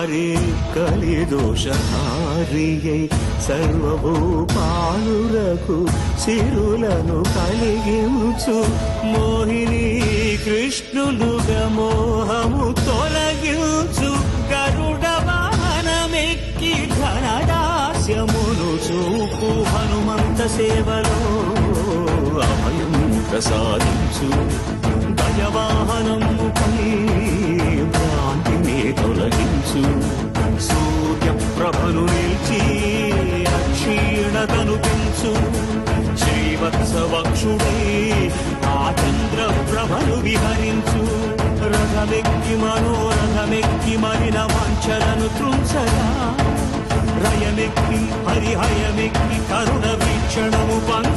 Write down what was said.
హరి కలిదోషహారియై సర్వభూపాలురకు సిరులను కలిగించు మోహిని కృష్ణులుగా మోహము తొలగించు గరుడ వాహనమెక్కి ధనదాస్యమును చూపు హనుమంత సేవలో అభయం ప్రసాదించు గజవాహనముపై భ్రాంతిని తొలగించు సూర్యప్రభను నిలిచి అక్షీణతను పెంచు శ్రీవత్సవక్షుడై ఆ చంద్రప్రభను విహరించు రథమెక్కి మనోరథమెక్కి మరిన వాంఛలను త్రుంచగా రయమెక్కి హరిహయమెక్కి కరుణ వీక్షణము పంచ